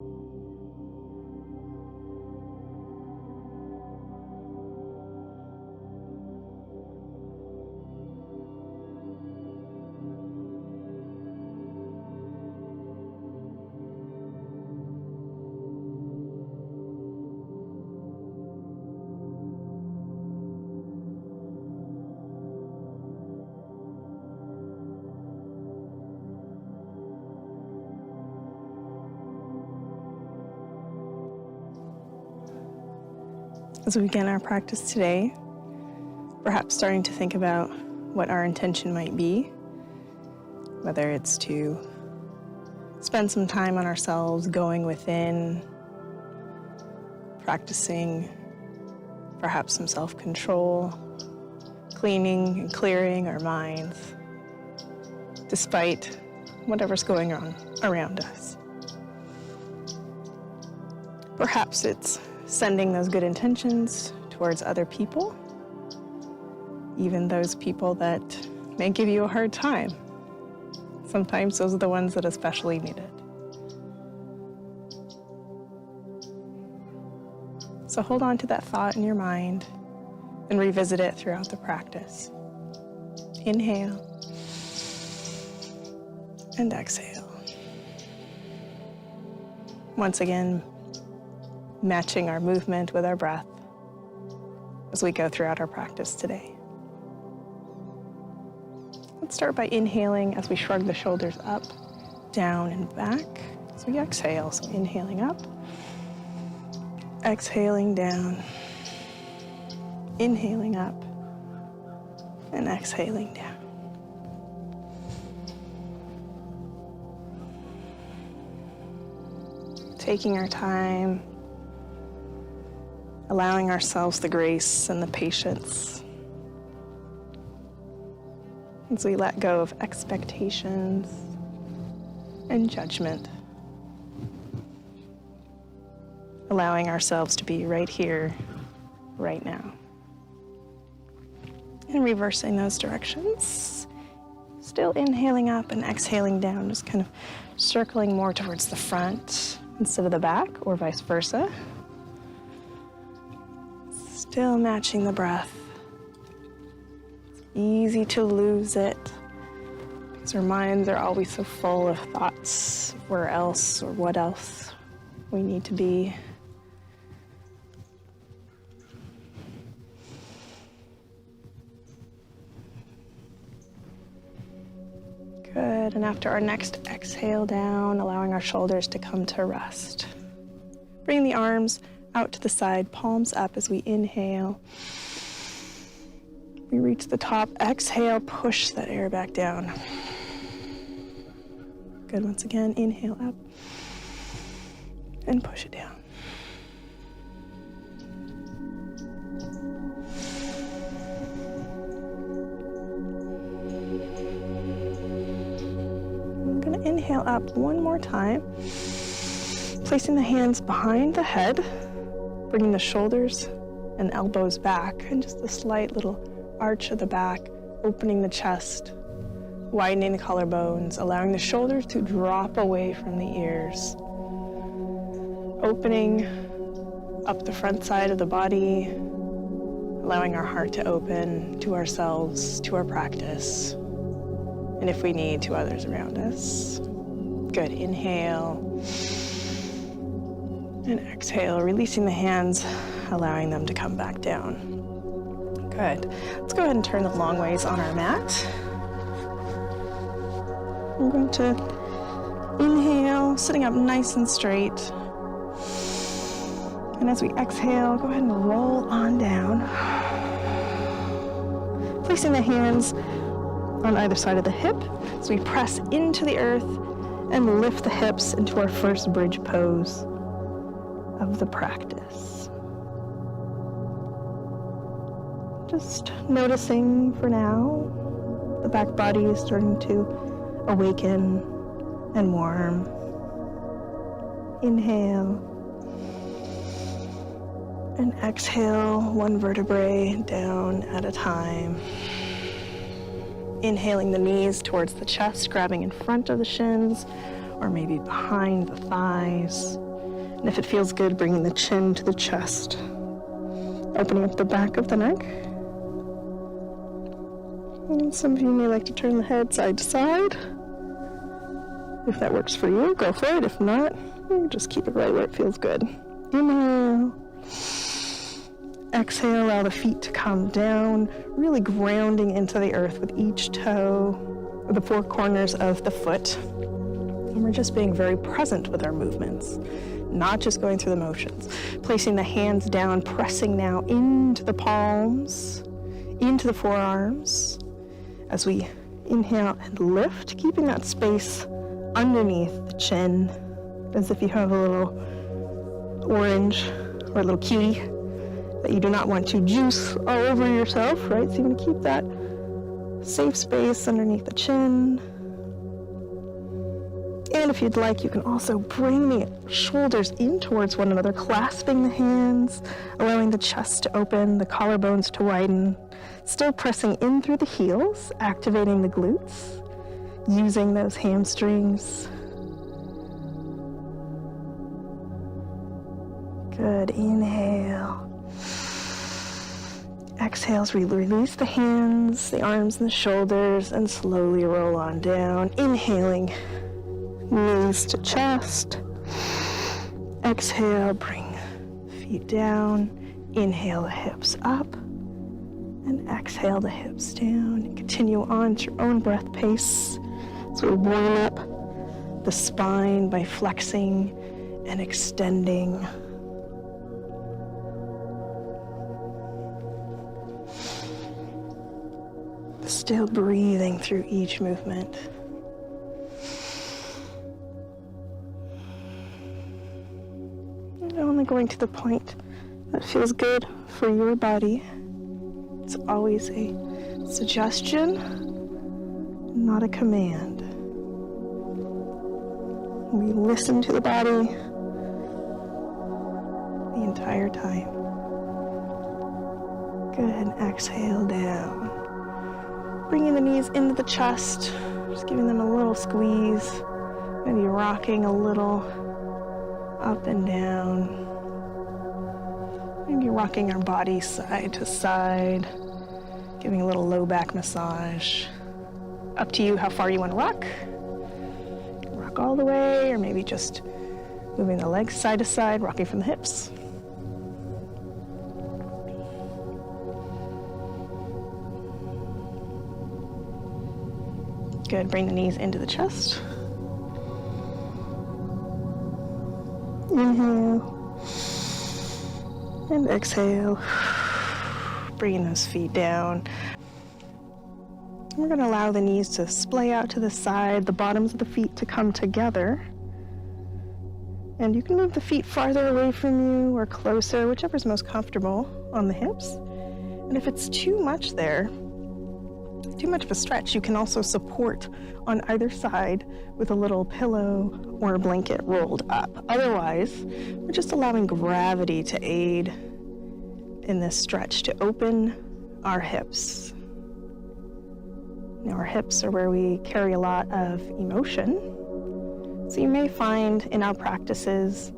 As we begin our practice today, perhaps starting to think about what our intention might be, whether it's to spend some time on ourselves, going within, practicing perhaps some self-control, cleaning and clearing our minds, despite whatever's going on around us. Perhaps it's sending those good intentions towards other people, even those people that may give you a hard time. Sometimes those are the ones that especially need it. So hold on to that thought in your mind and revisit it throughout the practice. Inhale and exhale. Once again, matching our movement with our breath as we go throughout our practice today. Let's start by inhaling as we shrug the shoulders up, down, and back as we exhale. So inhaling up, exhaling down, inhaling up, and exhaling down. Taking our time, allowing ourselves the grace and the patience as we let go of expectations and judgment. Allowing ourselves to be right here, right now. And reversing those directions. Still inhaling up and exhaling down, just kind of circling more towards the front instead of the back, or vice versa. Still matching the breath. It's easy to lose it because our minds are always so full of thoughts of where else or what else we need to be. Good, and after our next exhale down, allowing our shoulders to come to rest. Bring the arms out to the side, palms up as we inhale. We reach the top, exhale, push that air back down. Good, once again, inhale up and push it down. I'm gonna inhale up one more time, placing the hands behind the head, bringing the shoulders and elbows back, and just a slight little arch of the back, opening the chest, widening the collarbones, allowing the shoulders to drop away from the ears. Opening up the front side of the body, allowing our heart to open to ourselves, to our practice, and if we need, to others around us. Good, inhale. And exhale, releasing the hands, allowing them to come back down. Good. Let's go ahead and turn the long ways on our mat. We're going to inhale, sitting up nice and straight. And as we exhale, go ahead and roll on down. Placing the hands on either side of the hip as we press into the earth and lift the hips into our first bridge pose of the practice. Just noticing for now, the back body is starting to awaken and warm. Inhale and exhale, one vertebrae down at a time. Inhaling the knees towards the chest, grabbing in front of the shins or maybe behind the thighs. And if it feels good, bringing the chin to the chest. Opening up the back of the neck. And some of you may like to turn the head side to side. If that works for you, go for it. If not, just keep it right where it feels good. Inhale. Exhale, allow the feet to come down, really grounding into the earth with each toe, or the four corners of the foot. And we're just being very present with our movements, not just going through the motions. Placing the hands down, pressing now into the palms, into the forearms, as we inhale and lift, keeping that space underneath the chin, as if you have a little orange or a little cutie that you do not want to juice all over yourself, right? So you're going to keep that safe space underneath the chin. And if you'd like, you can also bring the shoulders in towards one another, clasping the hands, allowing the chest to open, the collarbones to widen, still pressing in through the heels, activating the glutes, using those hamstrings. Good. Inhale. Exhales, release the hands, the arms, and the shoulders, and slowly roll on down. Inhaling, knees to chest. Exhale, bring feet down. Inhale, the hips up. And exhale, the hips down. And continue on at your own breath pace. So we warm up the spine by flexing and extending. Still breathing through each movement. And only going to the point that feels good for your body. It's always a suggestion, not a command. We listen to the body the entire time. Good. Exhale down. Bringing the knees into the chest, just giving them a little squeeze, maybe rocking a little up and down. Maybe rocking our body side to side, giving a little low back massage. Up to you how far you want to rock. Rock all the way, or maybe just moving the legs side to side, rocking from the hips. Good, bring the knees into the chest. Inhale. And exhale. Bringing those feet down. We're going to allow the knees to splay out to the side, the bottoms of the feet to come together. And you can move the feet farther away from you or closer, whichever's most comfortable on the hips. And if it's too much there, too much of a stretch, you can also support on either side with a little pillow or a blanket rolled up. Otherwise, we're just allowing gravity to aid in this stretch to open our hips. Now, our hips are where we carry a lot of emotion. So you may find in our practices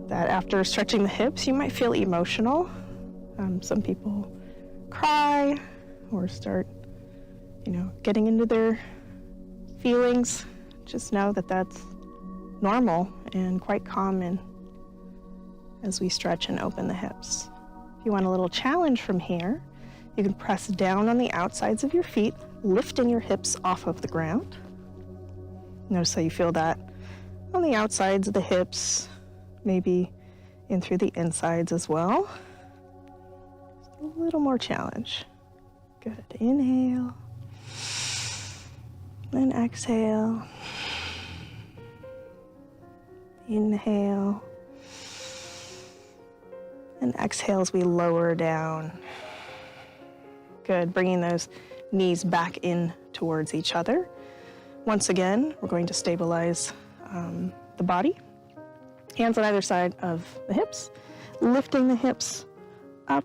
that after stretching the hips, you might feel emotional. Some people cry or start getting into their feelings. Just know that that's normal and quite common as we stretch and open the hips. If you want a little challenge from here, you can press down on the outsides of your feet, lifting your hips off of the ground. Notice how you feel that on the outsides of the hips, maybe in through the insides as well. Just a little more challenge. Good. Inhale. Then exhale. Inhale. And exhale as we lower down. Good. Bringing those knees back in towards each other. Once again, we're going to stabilize the body. Hands on either side of the hips. Lifting the hips up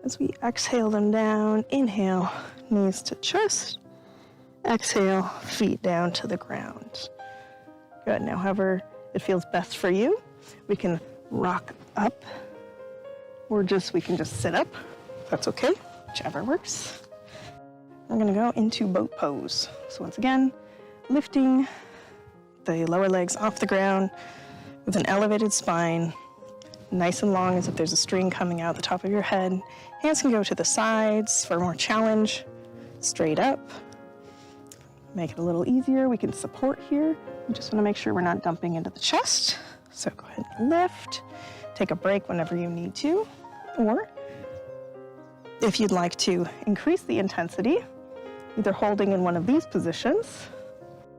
as we exhale them down. Inhale, knees to chest. Exhale, feet down to the ground. Good. Now, however it feels best for you. We can rock up, or we can just sit up. That's okay, whichever works. We're gonna go into boat pose. So once again, lifting the lower legs off the ground with an elevated spine, nice and long as if there's a string coming out the top of your head. Hands can go to the sides for more challenge, straight up. Make it a little easier. We can support here. We just wanna make sure we're not dumping into the chest. So go ahead and lift. Take a break whenever you need to, or if you'd like to increase the intensity, either holding in one of these positions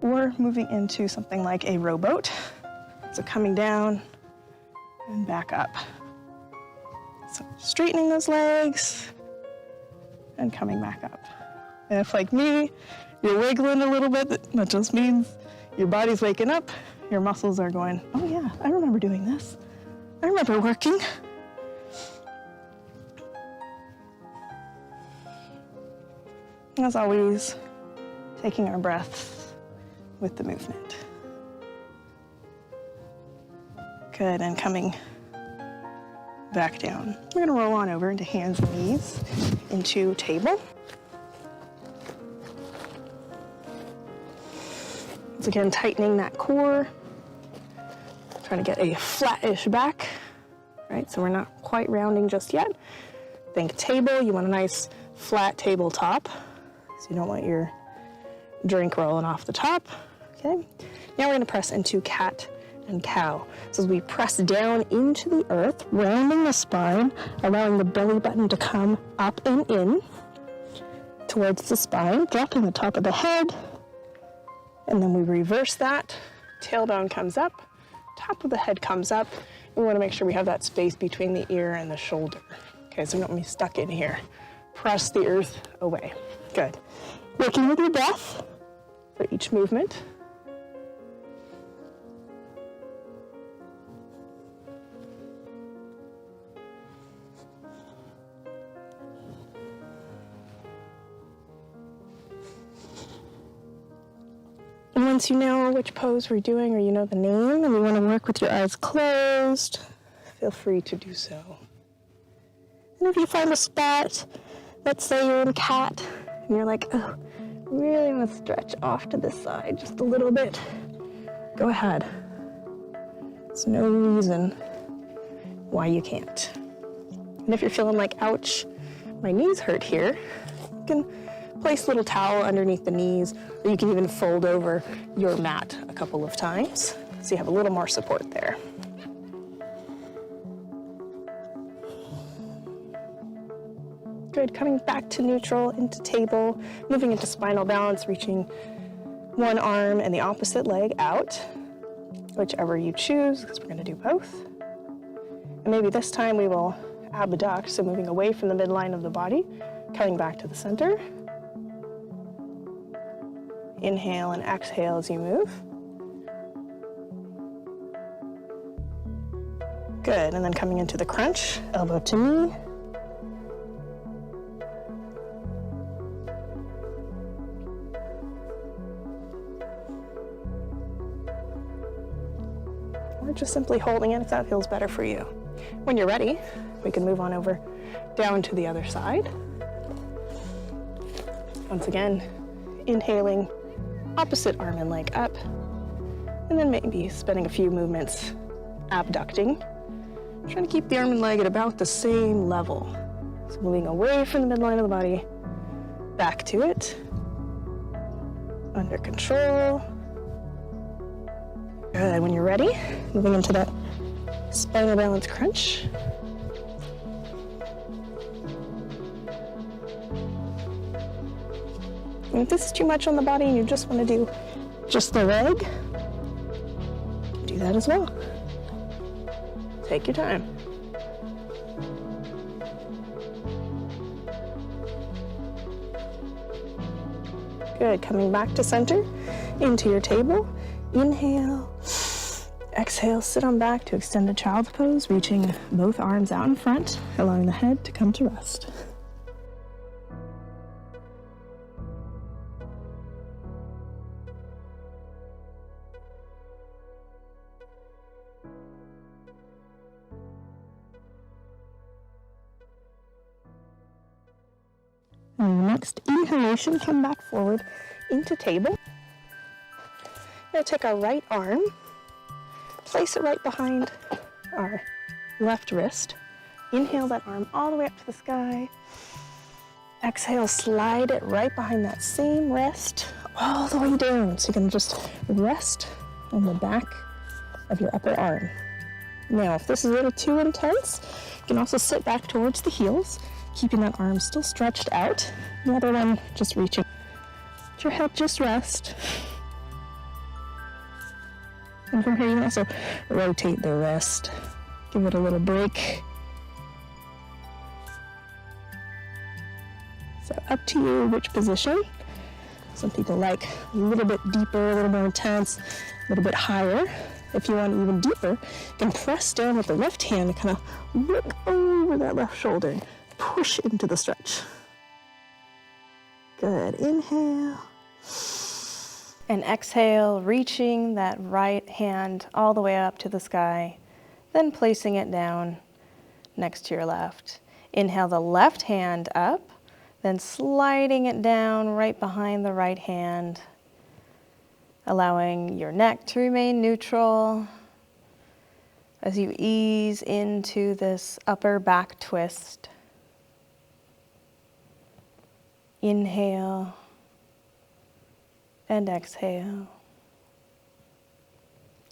or moving into something like a rowboat. So coming down and back up. So straightening those legs and coming back up. And if, like me, you're wiggling a little bit, that just means your body's waking up, your muscles are going, oh yeah, I remember doing this. I remember working. As always, taking our breaths with the movement. Good, and coming back down. We're gonna roll on over into hands and knees, into table. Once again, tightening that core. Trying to get a flattish back, right? So we're not quite rounding just yet. Think table, you want a nice flat tabletop. So you don't want your drink rolling off the top, okay? Now we're gonna press into cat and cow. So as we press down into the earth, rounding the spine, allowing the belly button to come up and in towards the spine, dropping the top of the head, and then we reverse that. Tailbone comes up, top of the head comes up. We wanna make sure we have that space between the ear and the shoulder. Okay, so we don't want to be stuck in here. Press the earth away. Good. Working with your breath for each movement. And once you know which pose we're doing, or you know the name, and you want to work with your eyes closed, feel free to do so. And if you find a spot, let's say you're in cat, and you're like, oh, I really want to stretch off to this side just a little bit, go ahead. There's no reason why you can't. And if you're feeling like, ouch, my knees hurt here, you can place a little towel underneath the knees, or you can even fold over your mat a couple of times so you have a little more support there. Good, coming back to neutral, into table, moving into spinal balance, reaching one arm and the opposite leg out, whichever you choose, because we're gonna do both. And maybe this time we will abduct, so moving away from the midline of the body, coming back to the center. Inhale and exhale as you move. Good, and then coming into the crunch, elbow to knee. Or just simply holding it if that feels better for you. When you're ready, we can move on over down to the other side. Once again, inhaling, opposite arm and leg up, and then maybe spending a few movements abducting. Trying to keep the arm and leg at about the same level. So moving away from the midline of the body, back to it, under control. Good, when you're ready, moving into that spinal balance crunch. And if this is too much on the body and you just want to do just the leg, do that as well. Take your time. Good, coming back to center, into your table. Inhale, exhale, sit on back to extended child's pose, reaching both arms out in front, allowing the head to come to rest. next inhalation, come back forward into table. Now take our right arm, place it right behind our left wrist. Inhale that arm all the way up to the sky. Exhale, slide it right behind that same wrist, all the way down. So you can just rest on the back of your upper arm. Now, if this is a little too intense, you can also sit back towards the heels, keeping that arm still stretched out. The other one just reaching. Let your head just rest. And from here, you can also rotate the wrist. Give it a little break. So up to you which position. Some people like a little bit deeper, a little more intense, a little bit higher. If you want even deeper, you can press down with the left hand and kind of work over that left shoulder and push into the stretch. Good, inhale. And exhale, reaching that right hand all the way up to the sky, then placing it down next to your left. Inhale the left hand up, then sliding it down right behind the right hand, allowing your neck to remain neutral as you ease into this upper back twist. Inhale and exhale.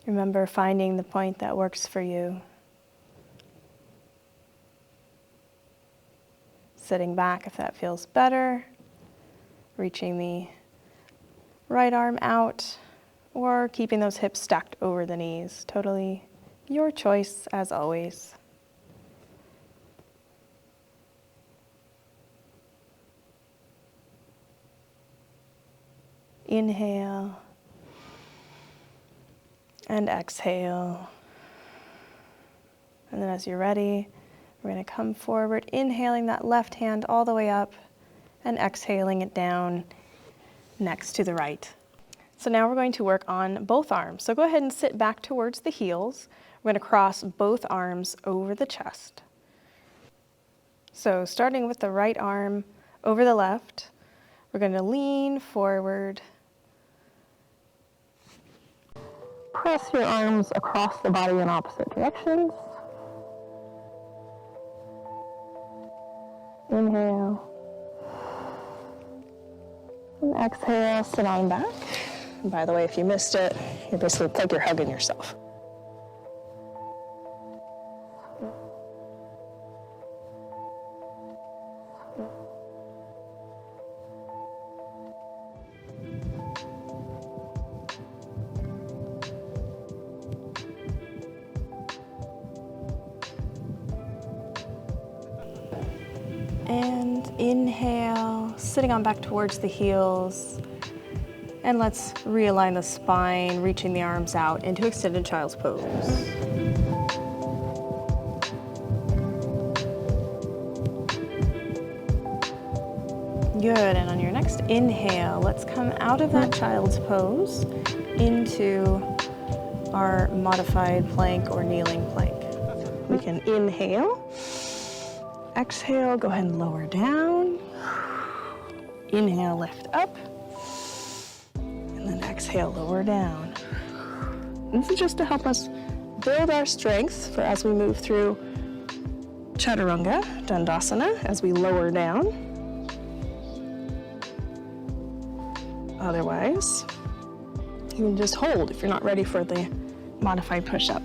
Remember finding the point that works for you. Sitting back if that feels better, reaching the right arm out, or keeping those hips stacked over the knees. Totally your choice as always. Inhale and exhale. And then as you're ready, we're going to come forward, inhaling that left hand all the way up and exhaling it down next to the right. So now we're going to work on both arms. So go ahead and sit back towards the heels. We're going to cross both arms over the chest. So starting with the right arm over the left, we're going to lean forward. Press your arms across the body in opposite directions. Inhale. And exhale, sit on back. And by the way, if you missed it, you're basically like you're hugging yourself. And inhale, sitting on back towards the heels. And let's realign the spine, reaching the arms out into extended child's pose. Good, and on your next inhale, let's come out of that child's pose into our modified plank or kneeling plank. We can inhale. Exhale, go ahead and lower down. Inhale, lift up. And then exhale, lower down. And this is just to help us build our strength for as we move through Chaturanga, Dandasana, as we lower down. Otherwise, you can just hold if you're not ready for the modified push-up.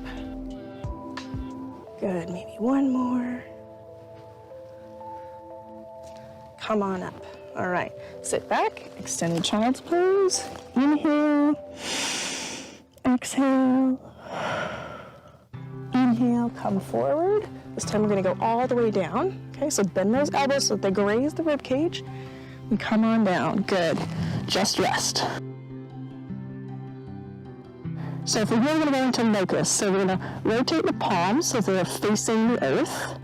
Good, maybe one more. Come on up. All right, sit back, extended child's pose. Inhale, exhale. Inhale, come forward. This time we're gonna go all the way down. Okay, so bend those elbows so that they graze the rib cage. And come on down, good. Just rest. So from here we're gonna go into locust. So we're gonna rotate the palms so they're facing the earth.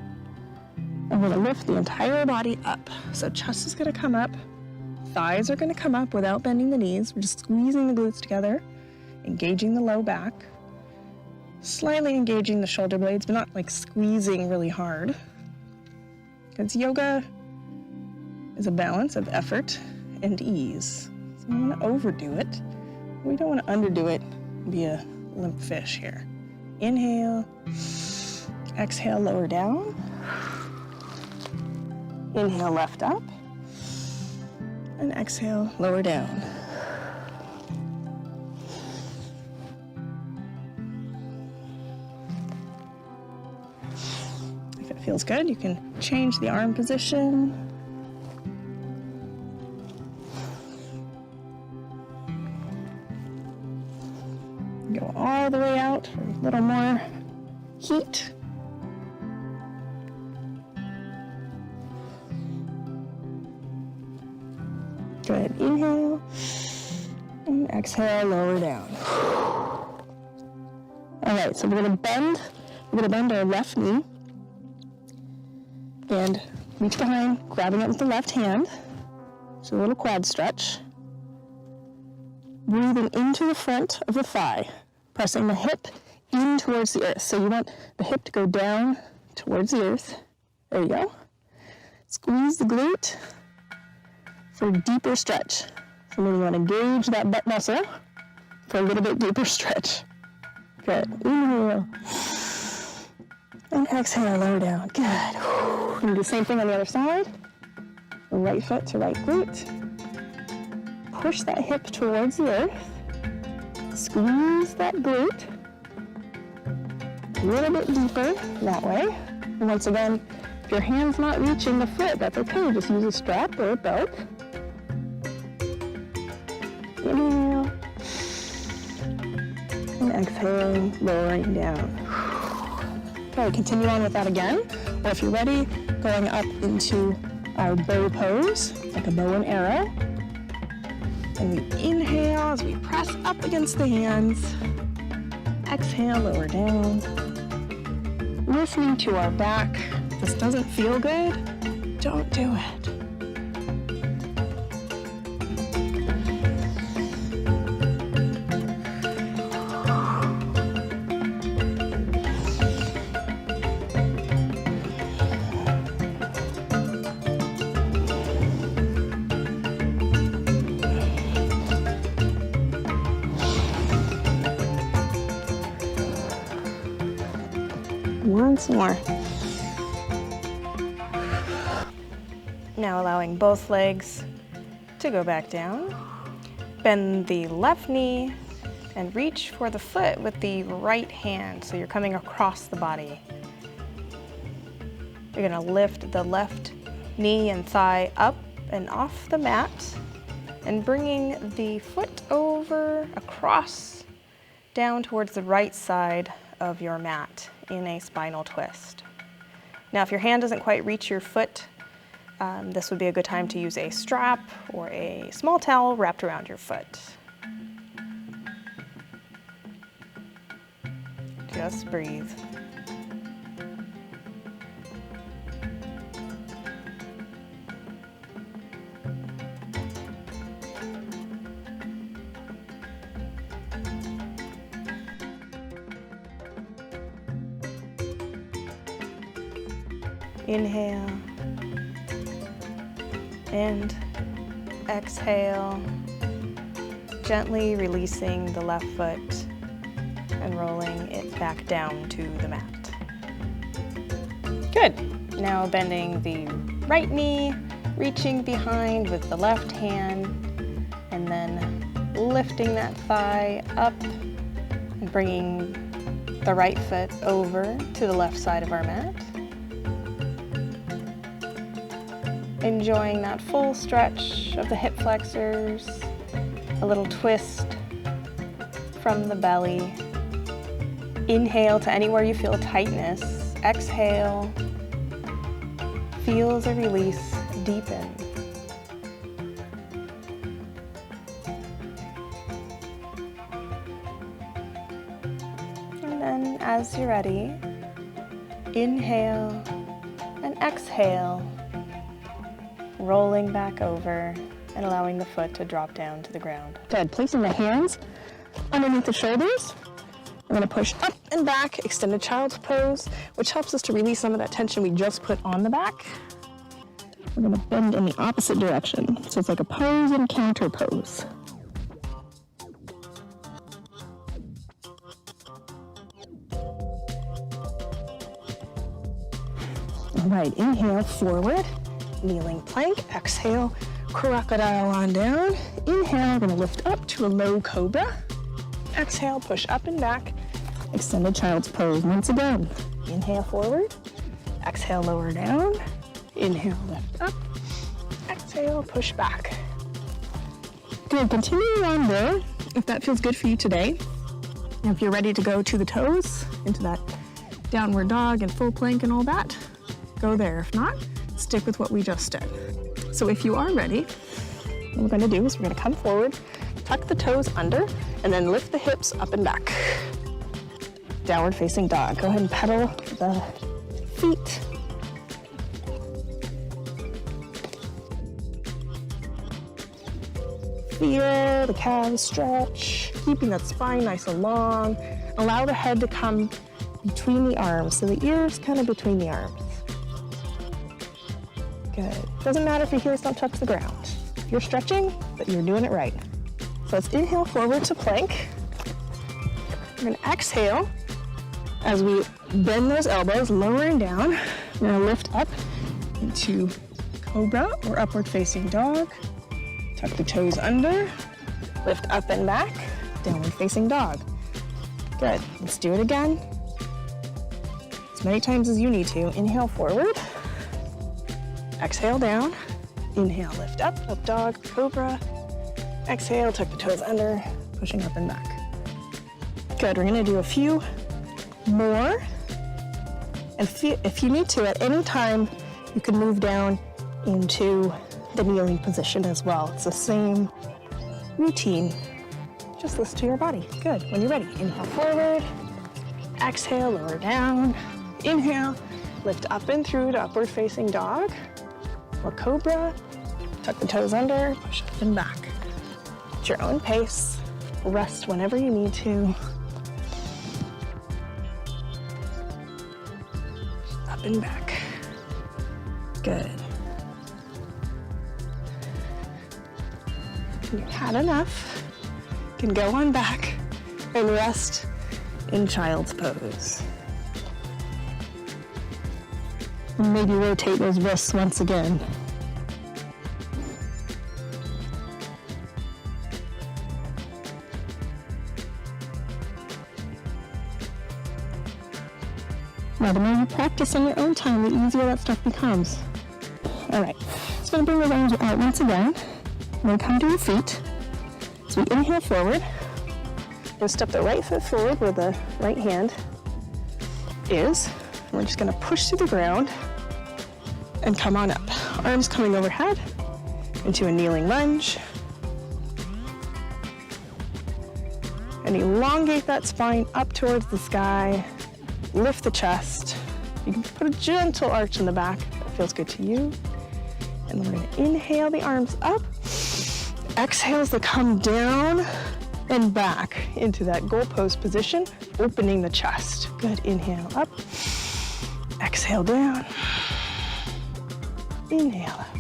And we're gonna lift the entire body up. So chest is gonna come up, thighs are gonna come up without bending the knees. We're just squeezing the glutes together, engaging the low back, slightly engaging the shoulder blades, but not like squeezing really hard. Because yoga is a balance of effort and ease. So we don't want to overdo it. We don't want to underdo it and be a limp fish here. Inhale, exhale, lower down. Inhale, left up. And exhale, lower down. If it feels good, you can change the arm position. Go all the way out for a little more heat. Good. Inhale and exhale, lower down. All right, so we're gonna bend our left knee and reach behind, grabbing it with the left hand. So a little quad stretch. Breathing into the front of the thigh, pressing the hip in towards the earth. So you want the hip to go down towards the earth. There you go. Squeeze the glute for a deeper stretch. So then you want to gauge that butt muscle for a little bit deeper stretch. Good. Inhale. And exhale, lower down. Good. We're going to do the same thing on the other side. Right foot to right glute. Push that hip towards the earth. Squeeze that glute. A little bit deeper that way. And once again, if your hand's not reaching the foot, that's okay. Just use a strap or a belt. Inhale. And exhale, lowering down. Okay, continue on with that again. Or if you're ready, going up into our bow pose, like a bow and arrow. And we inhale as we press up against the hands. Exhale, lower down. Listening to our back. If this doesn't feel good, don't do it. Once more. Now allowing both legs to go back down. Bend the left knee and reach for the foot with the right hand. So you're coming across the body. You're going to lift the left knee and thigh up and off the mat and bringing the foot over across down towards the right side of your mat in a spinal twist. Now, if your hand doesn't quite reach your foot, this would be a good time to use a strap or a small towel wrapped around your foot. Just breathe. Inhale and exhale, gently releasing the left foot and rolling it back down to the mat. Good. Now bending the right knee, reaching behind with the left hand, and then lifting that thigh up and bringing the right foot over to the left side of our mat. Enjoying that full stretch of the hip flexors, a little twist from the belly. Inhale to anywhere you feel tightness. Exhale, feel the release deepen. And then as you're ready, inhale and exhale, rolling back over and allowing the foot to drop down to the ground. Good. Placing the hands underneath the shoulders. We're going to push up and back, extended child's pose, which helps us to release some of that tension we just put on the back. We're gonna bend in the opposite direction. So it's like a pose and counter pose. All right, inhale, forward, kneeling plank. Exhale, crocodile on down. Inhale, we're gonna lift up to a low cobra. Exhale, push up and back. Extended child's pose once again. Inhale, forward. Exhale, lower down. Inhale, lift up. Exhale, push back. Good, continue on there if that feels good for you today. And if you're ready to go to the toes, into that downward dog and full plank and all that, go there. If not, stick with what we just did. So if you are ready, what we're gonna do is we're gonna come forward, tuck the toes under, and then lift the hips up and back. Downward facing dog. Go ahead and pedal the feet. Feel the calves stretch, keeping that spine nice and long. Allow the head to come between the arms, so the ears kind of between the arms. Good. Doesn't matter if your heels don't touch the ground. You're stretching, but you're doing it right. So let's inhale forward to plank. We're gonna exhale as we bend those elbows, lowering down. We're gonna lift up into cobra or upward facing dog. Tuck the toes under, lift up and back, downward facing dog. Good, let's do it again. As many times as you need to. Inhale forward, exhale down, inhale lift up, up dog, cobra. Exhale, tuck the toes under, pushing up and back. Good, we're gonna do a few more. And if you need to, at any time, you can move down into the kneeling position as well. It's the same routine. Just listen to your body. Good. When you're ready, inhale forward, exhale, lower down, inhale, lift up and through to upward facing dog or cobra. Tuck the toes under, push up and back. At your own pace. Rest whenever you need to. Up and back. Good. You've had enough. You can go on back and rest in child's pose. And maybe rotate those wrists once again. Now, the more you practice on your own time, the easier that stuff becomes. All right, so I'm gonna bring the arms out once again. I'm gonna come to your feet. So we inhale forward. We're gonna step the right foot forward where the right hand is. And we're just gonna push through the ground and come on up. Arms coming overhead into a kneeling lunge. And elongate that spine up towards the sky. Lift the chest. You can put a gentle arch in the back if that feels good to you. And then we're gonna inhale the arms up. Exhales to come down and back into that goal pose position, opening the chest. Good, inhale up. Exhale down. Inhale up.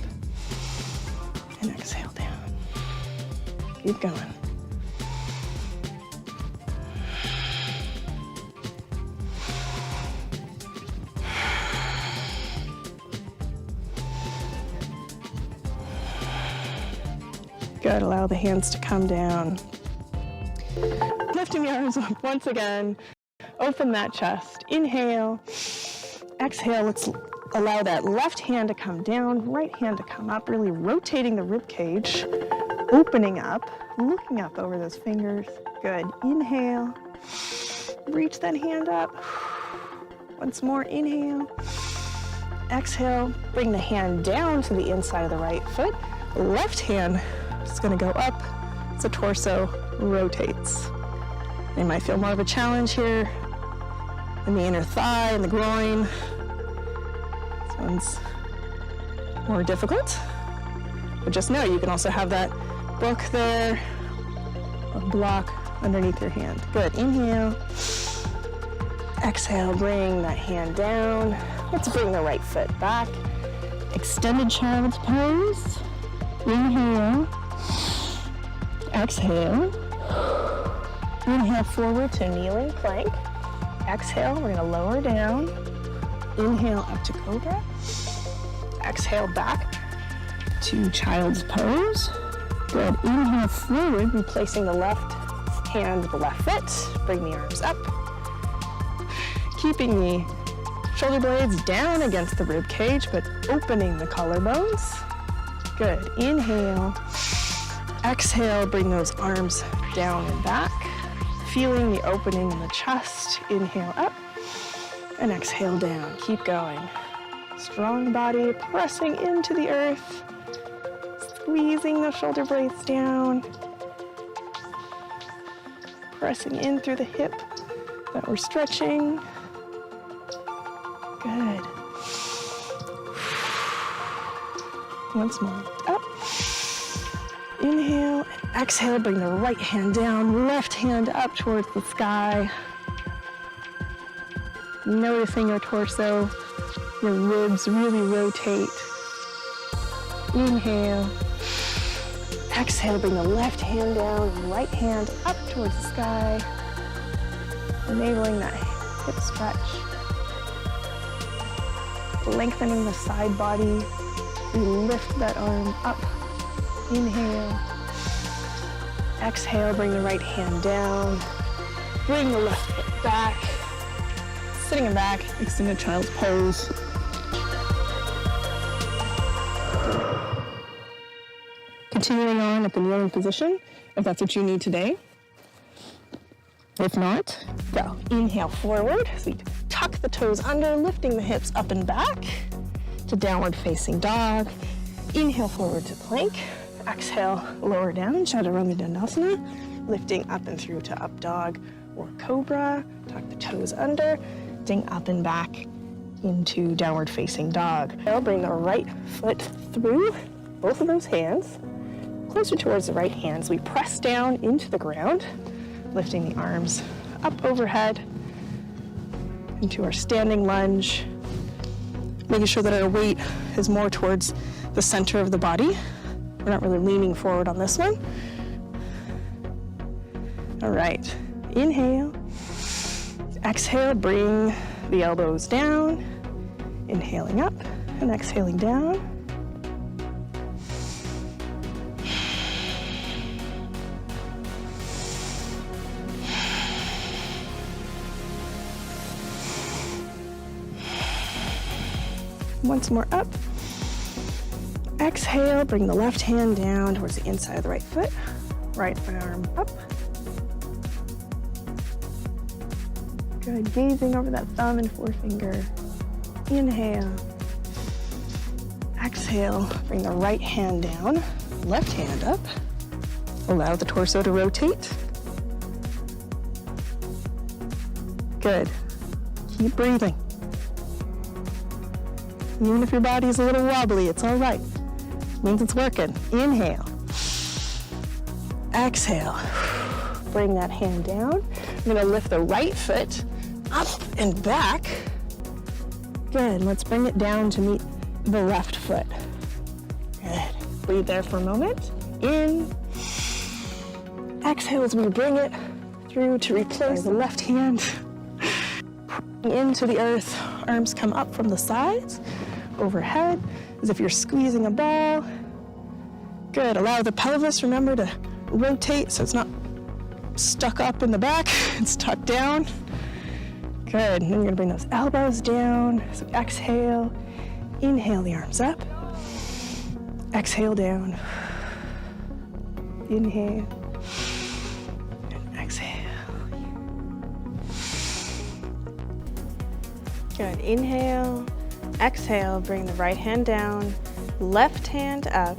And exhale down. Keep going. Good, allow the hands to come down. Lifting the arms up once again. Open that chest. Inhale. Exhale, let's allow that left hand to come down, right hand to come up, really rotating the rib cage, opening up, looking up over those fingers. Good, inhale. Reach that hand up. Once more, inhale. Exhale, bring the hand down to the inside of the right foot. Left hand is going to go up as the torso rotates. You might feel more of a challenge here in the inner thigh and the groin. This one's more difficult. But just know you can also have that book there, a block underneath your hand. Good, inhale. Exhale, bring that hand down. Let's bring the right foot back. Extended child's pose. Inhale. Exhale. Inhale forward to kneeling plank. Exhale, we're gonna lower down. Inhale up to cobra. Exhale back to child's pose. Good, inhale forward, replacing the left hand with the left foot. Bring the arms up. Keeping the shoulder blades down against the rib cage, but opening the collarbones. Good, inhale. Exhale, bring those arms down and back. Feeling the opening in the chest. Inhale up and exhale down. Keep going. Strong body pressing into the earth. Squeezing the shoulder blades down. Pressing in through the hip that we're stretching. Good. Once more. Up. Inhale and exhale, bring the right hand down, left hand up towards the sky. Noticing your torso, your ribs really rotate. Inhale. Exhale, bring the left hand down, right hand up towards the sky. Enabling that hip stretch. Lengthening the side body. We lift that arm up. Inhale. Exhale, bring the right hand down. Bring the left hip back. Sitting it back, extended child's pose. Continuing on at the kneeling position, if that's what you need today. If not, go. Inhale forward, so we tuck the toes under, lifting the hips up and back to downward facing dog. Inhale forward to plank. Exhale, lower down, Chaturanga Dandasana, lifting up and through to up dog or cobra. Tuck the toes under, ding up and back into downward facing dog. Now bring the right foot through both of those hands, closer towards the right hand. So we press down into the ground, lifting the arms up overhead into our standing lunge, making sure that our weight is more towards the center of the body. We're not really leaning forward on this one. All right, inhale. Exhale, bring the elbows down. Inhaling up and exhaling down. Once more up. Exhale, bring the left hand down towards the inside of the right foot. Right arm up. Good, gazing over that thumb and forefinger. Inhale. Exhale, bring the right hand down, left hand up. Allow the torso to rotate. Good. Keep breathing. Even if your body is a little wobbly, it's all right. Means it's working. Inhale. Exhale. Bring that hand down. I'm gonna lift the right foot up and back. Good, let's bring it down to meet the left foot. Good, breathe there for a moment. In. Exhale as we bring it through to replace the left hand. Into the earth, arms come up from the sides, overhead, as if you're squeezing a ball. Good, allow the pelvis, remember, to rotate so it's not stuck up in the back, it's tucked down. Good, and then you're gonna bring those elbows down. So exhale, inhale the arms up. Exhale down. Inhale, and exhale. Good, inhale, exhale, bring the right hand down, left hand up,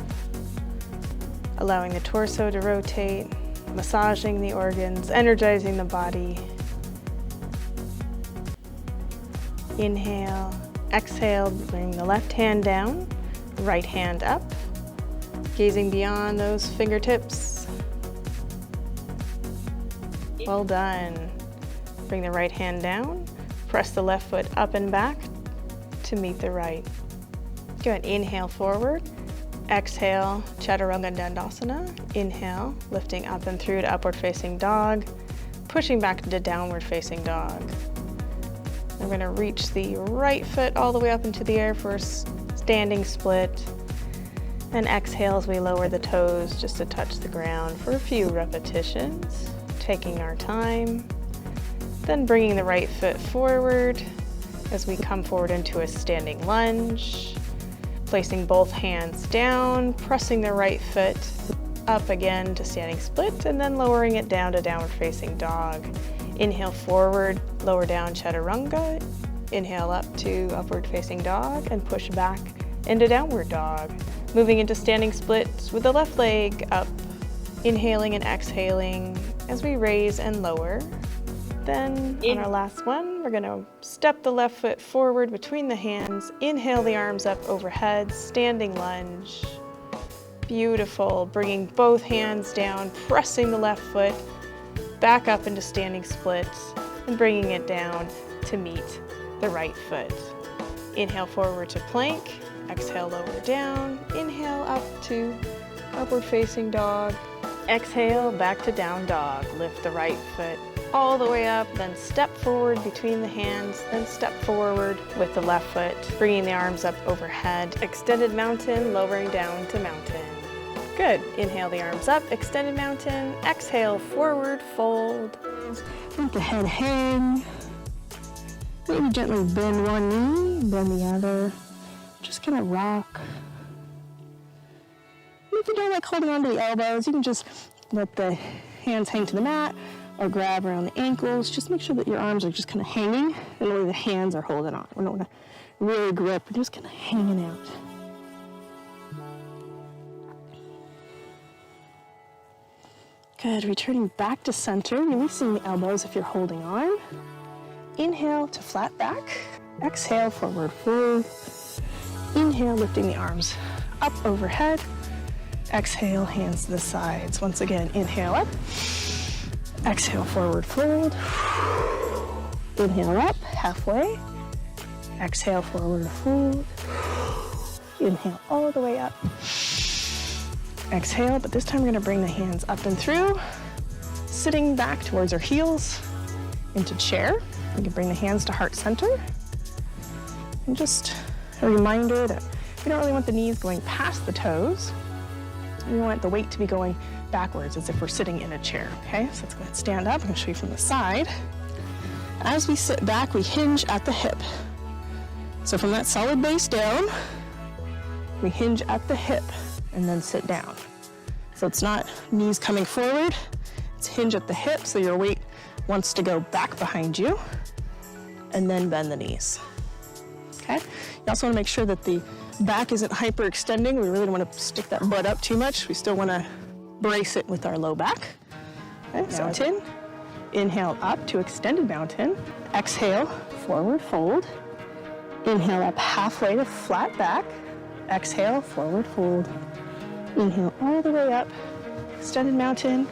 allowing the torso to rotate, massaging the organs, energizing the body. Inhale, exhale, bring the left hand down, right hand up, gazing beyond those fingertips. Well done. Bring the right hand down, press the left foot up and back to meet the right. Good, inhale forward. Exhale, Chaturanga Dandasana. Inhale, lifting up and through to upward facing dog. Pushing back to downward facing dog. I'm gonna reach the right foot all the way up into the air for a standing split. And exhale as we lower the toes just to touch the ground for a few repetitions. Taking our time. Then bringing the right foot forward as we come forward into a standing lunge. Placing both hands down, pressing the right foot up again to standing split, and then lowering it down to downward facing dog. Inhale forward, lower down Chaturanga. Inhale up to upward facing dog and push back into downward dog. Moving into standing splits with the left leg up. Inhaling and exhaling as we raise and lower. Then on our last one, we're gonna step the left foot forward between the hands. Inhale the arms up overhead, standing lunge. Beautiful, bringing both hands down, pressing the left foot back up into standing splits and bringing it down to meet the right foot. Inhale forward to plank, exhale lower down, inhale up to upward facing dog, exhale back to down dog. Lift the right foot all the way up, then step forward between the hands, then step forward with the left foot, bringing the arms up overhead. Extended mountain, lowering down to mountain. Good. Inhale the arms up, extended mountain. Exhale, forward fold. Let the head hang. Maybe gently bend one knee, bend the other. Just kind of rock. If you don't like holding onto the elbows, you can just let the hands hang to the mat or grab around the ankles. Just make sure that your arms are just kind of hanging and only the hands are holding on. We don't want to really grip, we're just kind of hanging out. Good, returning back to center, releasing the elbows if you're holding on. Inhale to flat back. Exhale, forward fold. Inhale, lifting the arms up overhead. Exhale, hands to the sides. Once again, inhale up. Exhale, forward fold. Inhale up, halfway. Exhale, forward fold. Inhale all the way up. Exhale, but this time we're gonna bring the hands up and through, sitting back towards our heels into chair. We can bring the hands to heart center. And just a reminder that we don't really want the knees going past the toes. We want the weight to be going backwards as if we're sitting in a chair, okay? So let's go ahead and stand up. I'm gonna show you from the side. As we sit back, we hinge at the hip. So from that solid base down, we hinge at the hip and then sit down. So it's not knees coming forward, it's hinge at the hip, so your weight wants to go back behind you, and then bend the knees, okay? You also wanna make sure that the back isn't hyperextending. We really don't wanna stick that butt up too much. We still wanna brace it with our low back. Okay, so mountain, inhale up to extended mountain. Exhale, forward fold. Inhale up halfway to flat back. Exhale, forward fold. Inhale all the way up, extended mountain.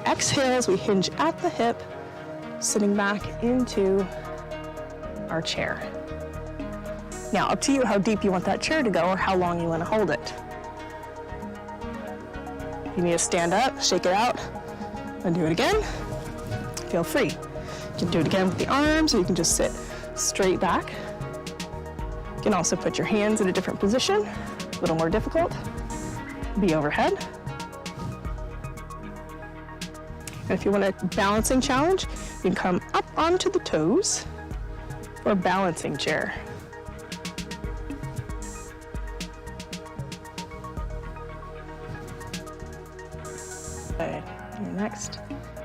Exhale as we hinge at the hip, sitting back into our chair. Now, up to you how deep you want that chair to go or how long you want to hold it. If you need to stand up, shake it out, and do it again. Feel free. You can do it again with the arms, or you can just sit straight back. You can also put your hands in a different position, a little more difficult. Be overhead. And if you want a balancing challenge, you can come up onto the toes for a balancing chair. Good. Your next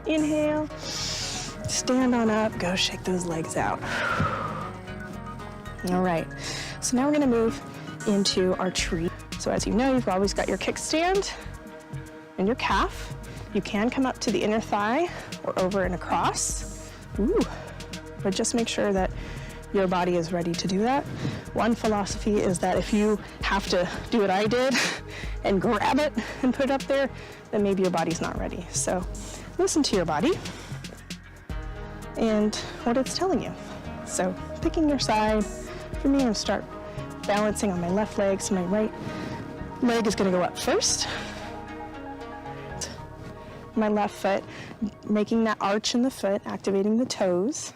inhale, stand on up, go shake those legs out. All right, so now we're gonna move into our tree. So as you know, you've always got your kickstand and your calf. You can come up to the inner thigh or over and across. Ooh. But just make sure that your body is ready to do that. One philosophy is that if you have to do what I did and grab it and put it up there, then maybe your body's not ready. So listen to your body and what it's telling you. So picking your side, for me, I'm gonna start balancing on my left leg, so my right leg is going to go up first. My left foot, making that arch in the foot, activating the toes.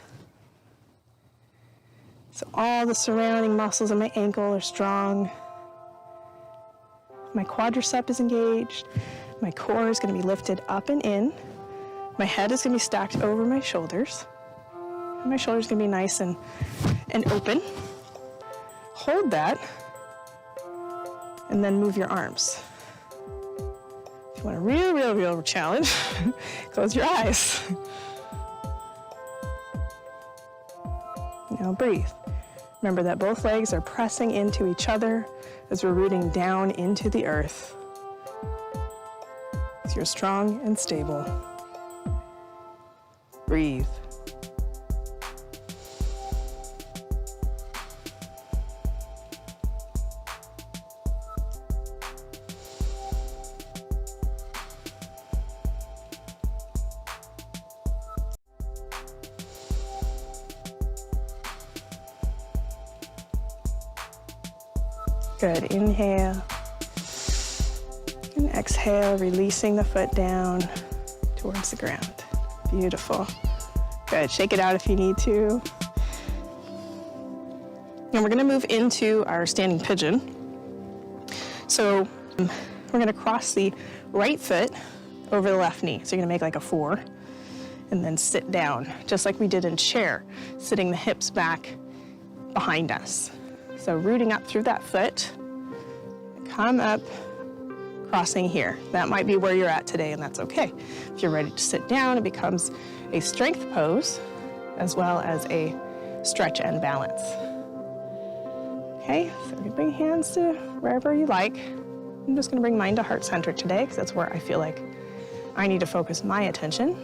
So all the surrounding muscles of my ankle are strong. My quadricep is engaged. My core is going to be lifted up and in. My head is going to be stacked over my shoulders. And my shoulders are going to be nice and open. Hold that, and then move your arms. If you want a real challenge, close your eyes. Now breathe. Remember that both legs are pressing into each other as we're rooting down into the earth. So you're strong and stable. Breathe. Good. Inhale and exhale, releasing the foot down towards the ground. Beautiful. Good. Shake it out if you need to. And we're going to move into our standing pigeon. So we're going to cross the right foot over the left knee. So you're going to make like a 4 and then sit down, just like we did in chair, sitting the hips back behind us. So rooting up through that foot, come up, crossing here. That might be where you're at today, and that's okay. If you're ready to sit down, it becomes a strength pose as well as a stretch and balance. Okay, so you bring hands to wherever you like. I'm just gonna bring mine to heart center today because that's where I feel like I need to focus my attention.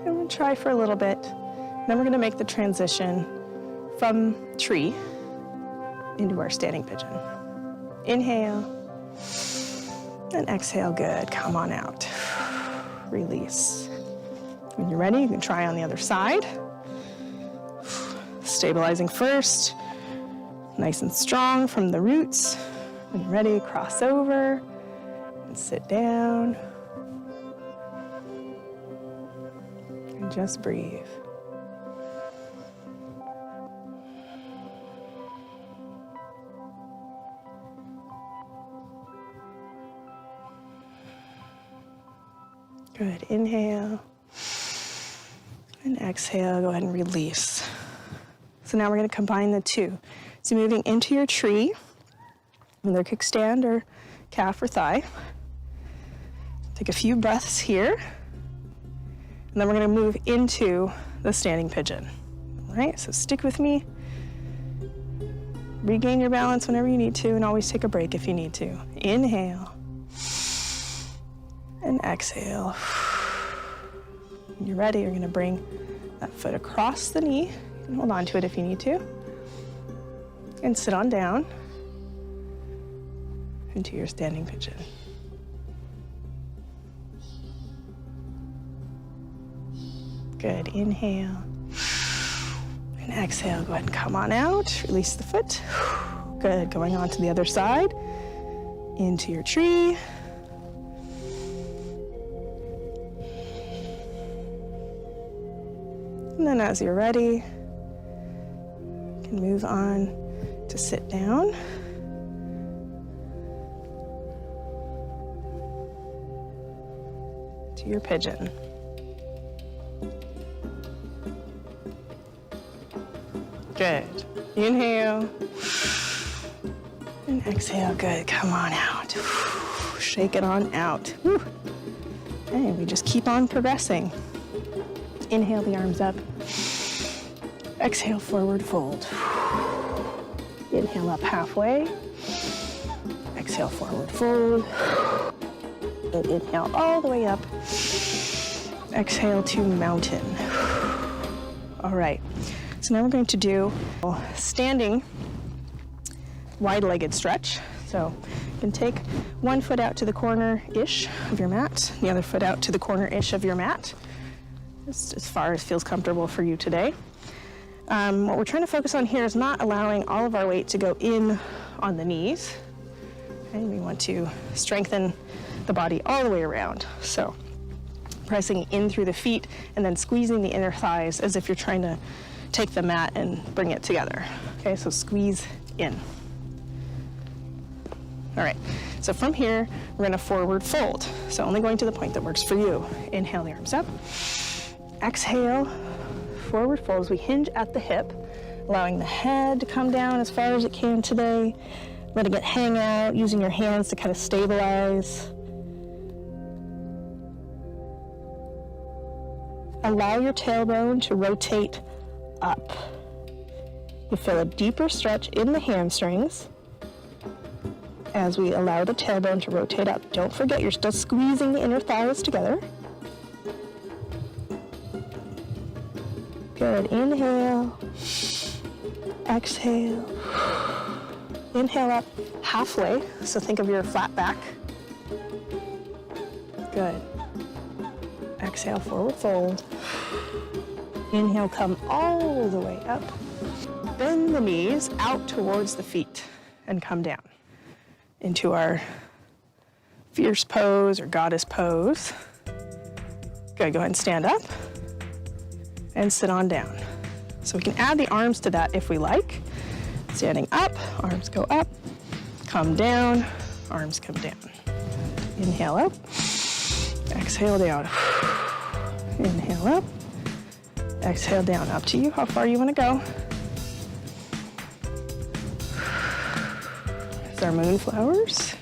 And we'll try for a little bit. Then we're gonna make the transition from tree into our standing pigeon. Inhale and exhale. Good. Come on out. Release. When you're ready, you can try on the other side. Stabilizing first. Nice and strong from the roots. When you're ready, cross over and sit down. And just breathe. Good. Inhale and exhale. Go ahead and release. So now we're going to combine the two. So moving into your tree, either kickstand or calf or thigh. Take a few breaths here. And then we're going to move into the standing pigeon. All right, so stick with me. Regain your balance whenever you need to, and always take a break if you need to. Inhale. And exhale. When you're ready, you're going to bring that foot across the knee. You can hold on to it if you need to. And sit on down into your standing pigeon. Good. Inhale. And exhale. Go ahead and come on out. Release the foot. Good. Going on to the other side. Into your tree. And then as you're ready, you can move on to sit down. To your pigeon. Good. Inhale. And exhale. Good. Come on out. Shake it on out. Whew. And we just keep on progressing. Inhale the arms up. Exhale, forward fold. Inhale up halfway. Exhale, forward fold. And inhale all the way up. Exhale to mountain. All right, so now we're going to do a standing wide-legged stretch. So you can take one foot out to the corner-ish of your mat, the other foot out to the corner-ish of your mat, just as far as feels comfortable for you today. What we're trying to focus on here is not allowing all of our weight to go in on the knees. Okay, we want to strengthen the body all the way around. So pressing in through the feet and then squeezing the inner thighs as if you're trying to take the mat and bring it together. Okay, so squeeze in. All right, so from here, we're gonna forward fold. So only going to the point that works for you. Inhale the arms up. Exhale, forward fold as we hinge at the hip, allowing the head to come down as far as it can today, letting it hang out, using your hands to kind of stabilize. Allow your tailbone to rotate up. You feel a deeper stretch in the hamstrings as we allow the tailbone to rotate up. Don't forget, you're still squeezing the inner thighs together. Good, inhale, exhale. Inhale up halfway, so think of your flat back. Good. Exhale, forward fold. Inhale, come all the way up. Bend the knees out towards the feet and come down into our fierce pose or goddess pose. Good, go ahead and stand up and sit on down. So we can add the arms to that if we like. Standing up, arms go up, come down, arms come down. Inhale up, exhale down. Inhale up, exhale down. Up to you how far you want to go. There's our moonflowers.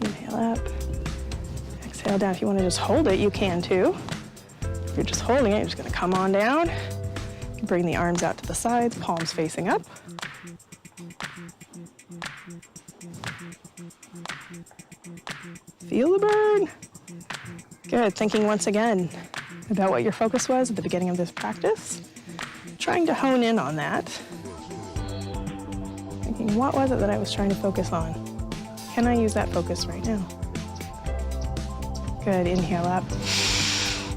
Inhale up, exhale down. If you want to just hold it, you can too. If you're just holding it, you're just going to come on down. Bring the arms out to the sides, palms facing up. Feel the burn. Good, thinking once again about what your focus was at the beginning of this practice. Trying to hone in on that. Thinking, what was it that I was trying to focus on? Can I use that focus right now? Good, inhale up.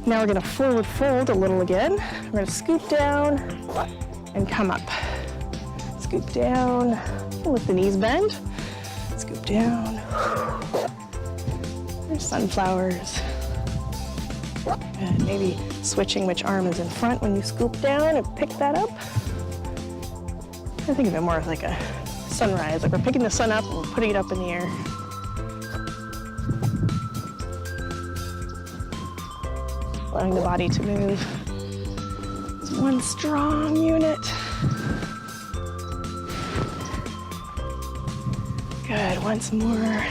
Now we're gonna forward fold a little again. We're gonna scoop down and come up. Scoop down, let the knees bend. Scoop down. There's sunflowers. And maybe switching which arm is in front when you scoop down and pick that up. I think of it more like a sunrise, like we're picking the sun up and we're putting it up in the air. Allowing the body to move. It's one strong unit. Good, once more.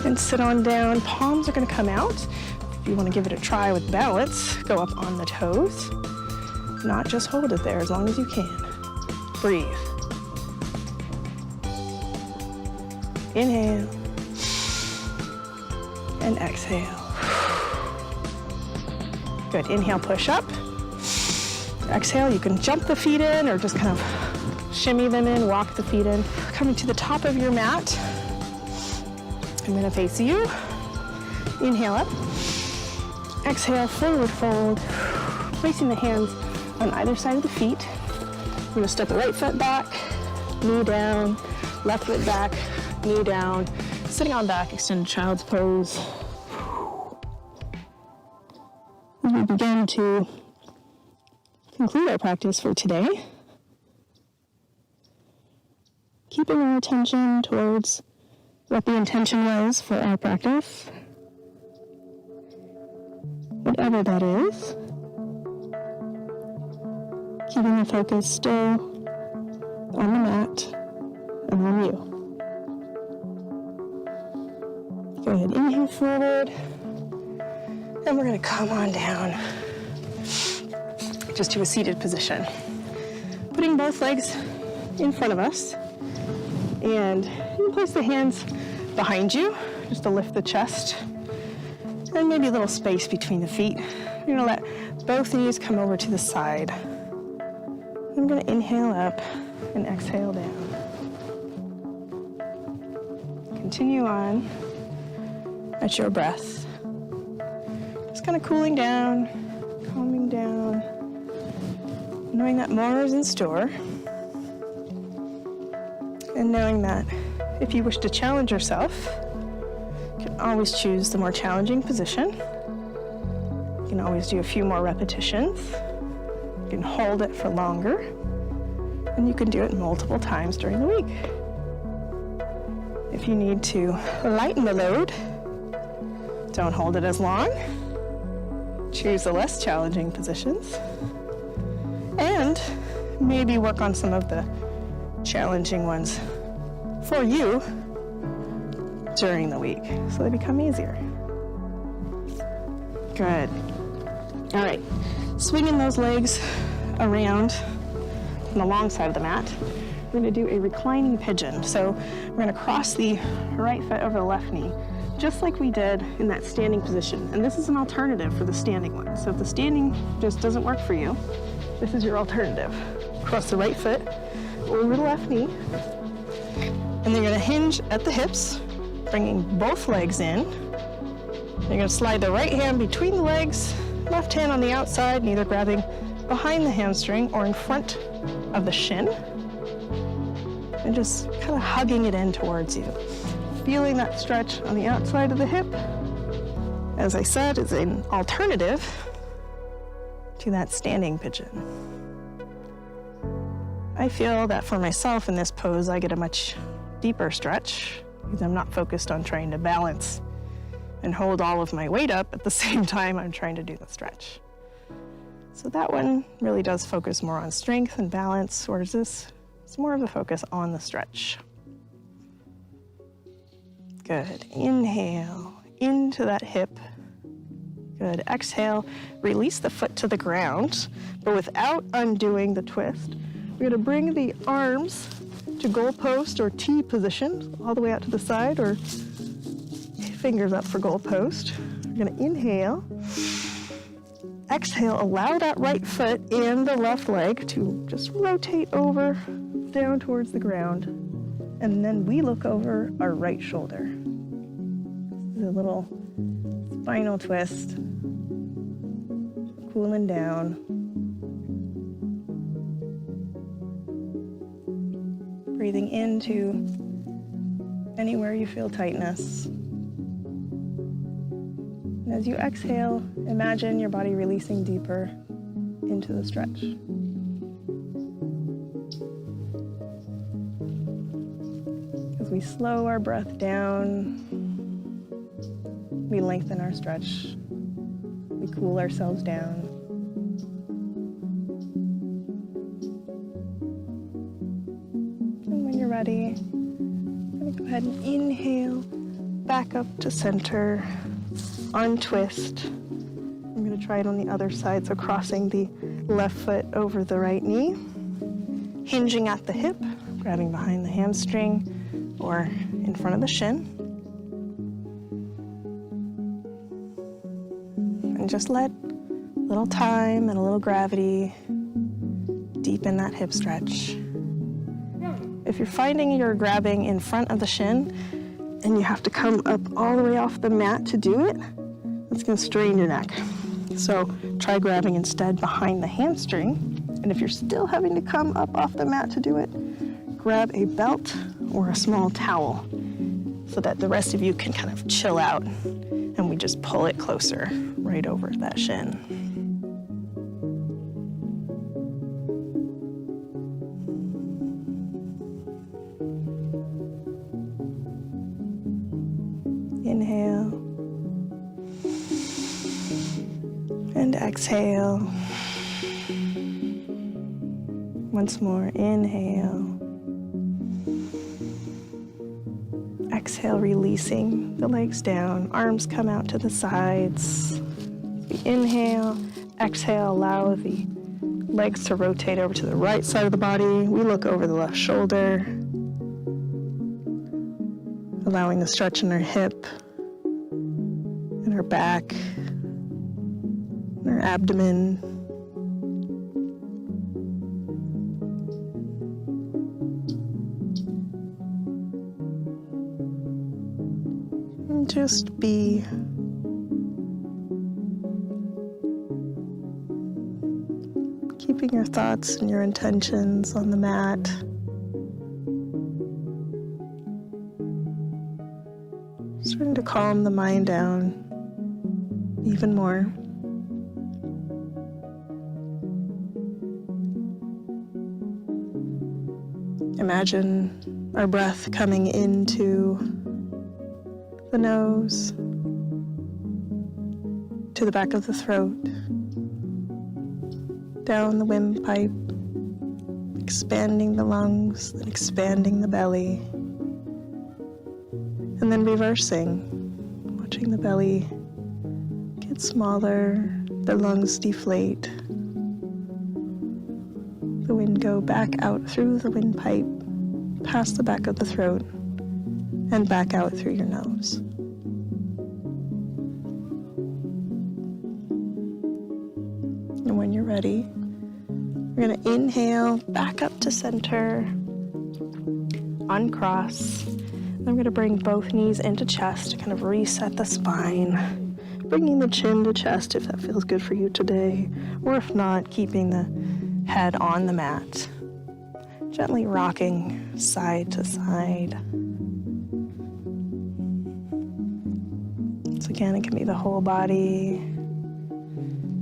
And sit on down. Palms are gonna come out. If you wanna give it a try with balance, go up on the toes. Not just hold it there as long as you can. Breathe. Inhale. And exhale. Good, inhale, push up. Exhale, you can jump the feet in or just kind of shimmy them in, walk the feet in. Coming to the top of your mat. I'm gonna face you. Inhale up. Exhale, forward fold. Placing the hands on either side of the feet. We're gonna step the right foot back, knee down, left foot back, knee down. Sitting on back, extended child's pose. As we begin to conclude our practice for today, keeping our attention towards what the intention was for our practice, whatever that is, keeping the focus still on the mat and on you. Go ahead, inhale forward, and we're gonna come on down just to a seated position. Putting both legs in front of us, and you place the hands behind you, just to lift the chest, and maybe a little space between the feet. You're gonna let both knees come over to the side. I'm gonna inhale up and exhale down. Continue on at your breath. Just kind of cooling down, calming down, knowing that more is in store, and knowing that if you wish to challenge yourself, you can always choose the more challenging position. You can always do a few more repetitions. You can hold it for longer, and you can do it multiple times during the week. If you need to lighten the load, don't hold it as long. Choose the less challenging positions, and maybe work on some of the challenging ones for you during the week so they become easier. Good. All right, swinging those legs around on the long side of the mat. We're going to do a reclining pigeon. So we're going to cross the right foot over the left knee, just like we did in that standing position. And this is an alternative for the standing one. So if the standing just doesn't work for you, this is your alternative. Cross the right foot over the left knee, and then you're going to hinge at the hips, bringing both legs in. You're going to slide the right hand between the legs, left hand on the outside, either grabbing behind the hamstring or in front of the shin, and just kind of hugging it in towards you. Feeling that stretch on the outside of the hip, as I said, is an alternative to that standing pigeon. I feel that for myself in this pose, I get a much deeper stretch because I'm not focused on trying to balance and hold all of my weight up at the same time I'm trying to do the stretch. So that one really does focus more on strength and balance, whereas this is more of a focus on the stretch. Good. Inhale into that hip. Good. Exhale, release the foot to the ground, but without undoing the twist. We're going to bring the arms to goalpost or T position, all the way out to the side, or fingers up for goalpost. We're going to inhale. Exhale, allow that right foot and the left leg to just rotate over down towards the ground. And then we look over our right shoulder. This is a little spinal twist. Cooling down. Breathing into anywhere you feel tightness. And as you exhale, imagine your body releasing deeper into the stretch. As we slow our breath down, we lengthen our stretch. We cool ourselves down. And when you're ready, I'm going to go ahead and inhale back up to center. Untwist. I'm going to try it on the other side, so crossing the left foot over the right knee, hinging at the hip, grabbing behind the hamstring or in front of the shin. And just let a little time and a little gravity deepen that hip stretch. If you're finding you're grabbing in front of the shin and you have to come up all the way off the mat to do it, it's going to strain your neck. So try grabbing instead behind the hamstring. And if you're still having to come up off the mat to do it, grab a belt or a small towel so that the rest of you can kind of chill out and we just pull it closer right over that shin. Inhale. And exhale. Once more, inhale. Exhale, releasing the legs down. Arms come out to the sides. We inhale. Exhale, allow the legs to rotate over to the right side of the body. We look over the left shoulder. Allowing the stretch in our hip, in our back, in our abdomen. And just be Keeping your thoughts and your intentions on the mat. Starting to calm the mind down even more. Imagine our breath coming into the nose, to the back of the throat, down the windpipe, expanding the lungs, then expanding the belly, and then reversing, watching the belly get smaller, the lungs deflate, the wind go back out through the windpipe, past the back of the throat, and back out through your nose. And when you're ready, we're going to inhale back up to center, uncross. Then I'm going to bring both knees into chest to kind of reset the spine, bringing the chin to chest if that feels good for you today, or if not, keeping the head on the mat, gently rocking side to side. So again, it can be the whole body,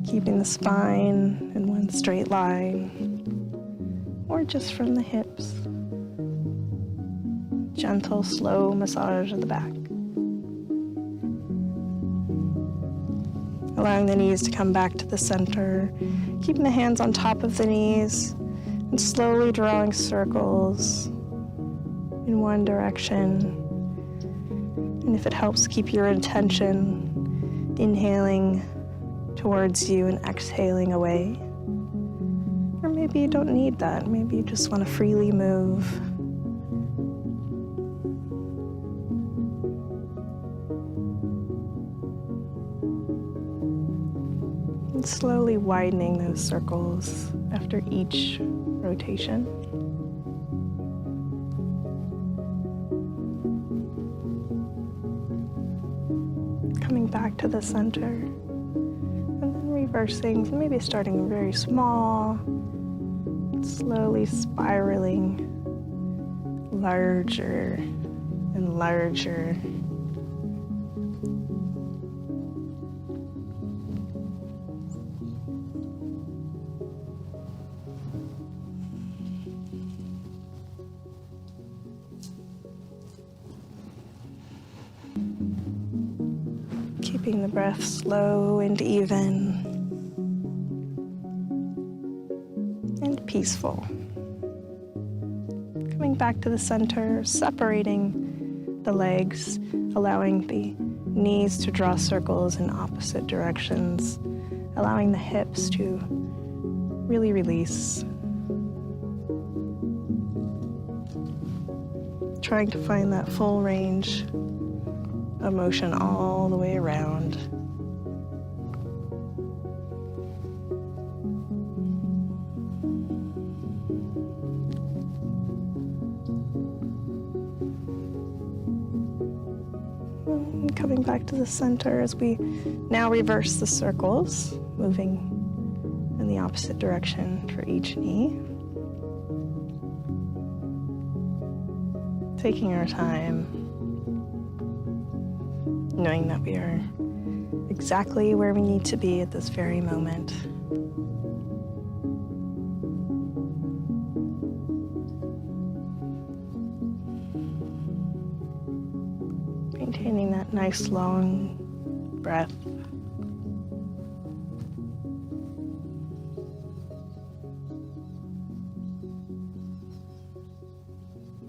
keeping the spine in one straight line, or just from the hips. Gentle, slow massage of the back. Allowing the knees to come back to the center, keeping the hands on top of the knees, and slowly drawing circles in one direction. And if it helps, keep your intention inhaling towards you and exhaling away. Or maybe you don't need that. Maybe you just want to freely move. And slowly widening those circles after each rotation. Coming back to the center, and then reversing, maybe starting very small, slowly spiraling larger and larger. Keeping the breath slow and even and peaceful. Coming back to the center, separating the legs, allowing the knees to draw circles in opposite directions, allowing the hips to really release. Trying to find that full range of motion all the way around. And coming back to the center as we now reverse the circles, moving in the opposite direction for each knee. Taking our time, knowing that we are exactly where we need to be at this very moment. Maintaining that nice long breath.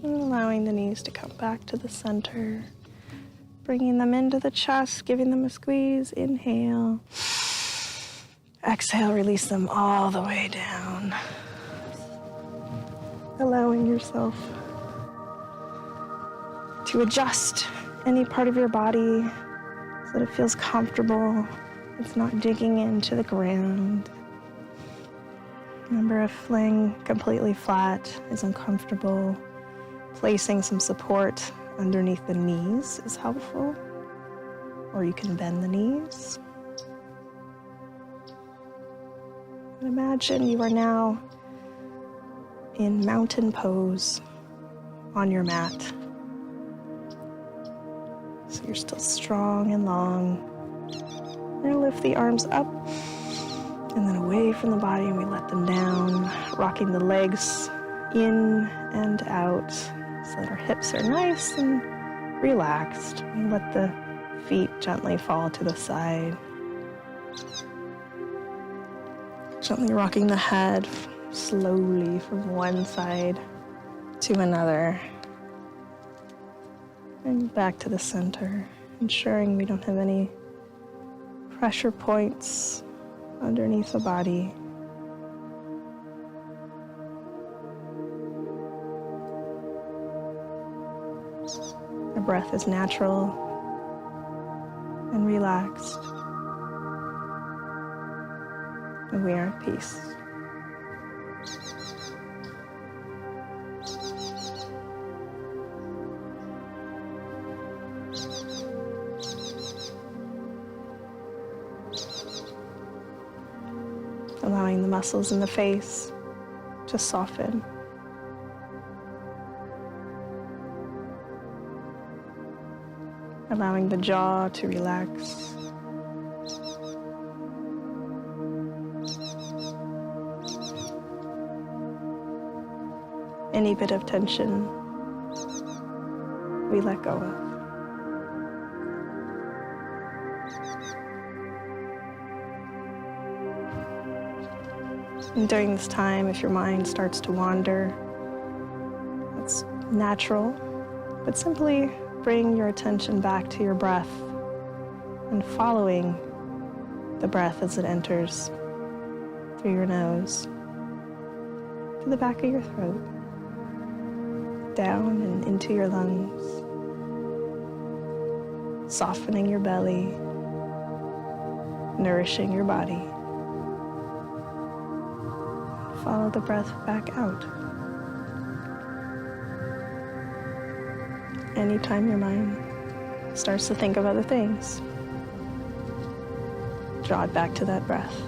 And allowing the knees to come back to the center. Bringing them into the chest, giving them a squeeze. Inhale. Exhale, release them all the way down. Allowing yourself to adjust any part of your body so that it feels comfortable. It's not digging into the ground. Remember, if laying completely flat is uncomfortable, placing some support underneath the knees is helpful, or you can bend the knees. And imagine you are now in mountain pose on your mat. So you're still strong and long. Now lift the arms up and then away from the body, and we let them down, rocking the legs in and out so that our hips are nice and relaxed. We let the feet gently fall to the side. Gently rocking the head slowly from one side to another and back to the center, ensuring we don't have any pressure points underneath the body. Our breath is natural and relaxed, and we are at peace. Allowing the muscles in the face to soften. Allowing the jaw to relax. Any bit of tension we let go of. And during this time, if your mind starts to wander, it's natural, but simply bring your attention back to your breath and following the breath as it enters through your nose to the back of your throat, down and into your lungs, softening your belly, nourishing your body. Follow the breath back out. Anytime your mind starts to think of other things, draw it back to that breath.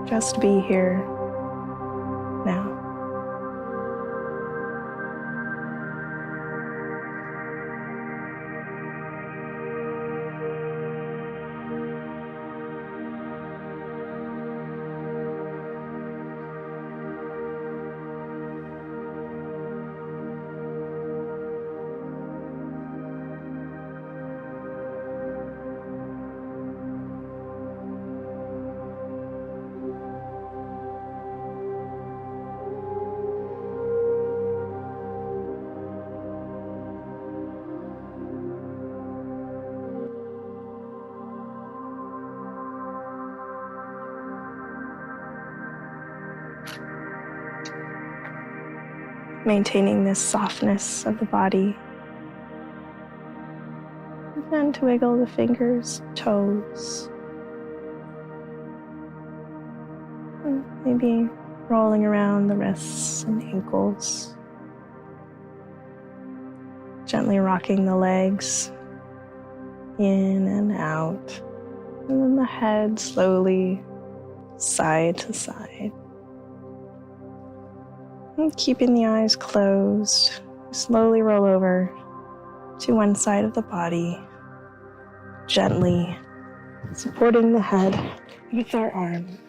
Just be here now. Maintaining this softness of the body. Begin to wiggle the fingers, toes, and maybe rolling around the wrists and ankles. Gently rocking the legs in and out. And then the head slowly side to side. And keeping the eyes closed, slowly roll over to one side of the body, gently supporting the head with our arm.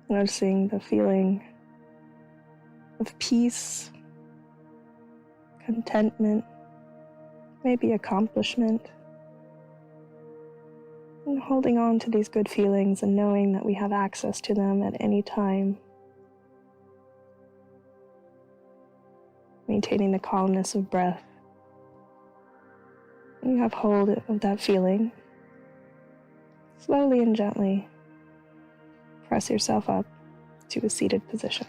Noticing the feeling of peace, contentment, maybe accomplishment. And holding on to these good feelings and knowing that we have access to them at any time. Maintaining the calmness of breath. And you have hold of that feeling. Slowly and gently press yourself up to a seated position.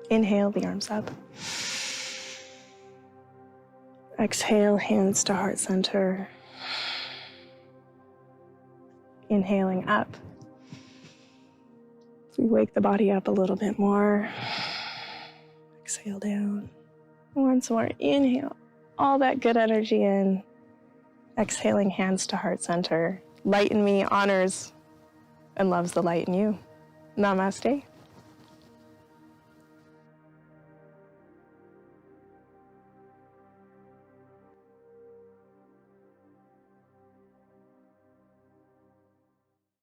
Inhale, the arms up. Exhale, hands to heart center. Inhaling up. So we wake the body up a little bit more. Exhale down. Once more, inhale all that good energy in. Exhaling, hands to heart center. Light in me honors and loves the light in you. Namaste.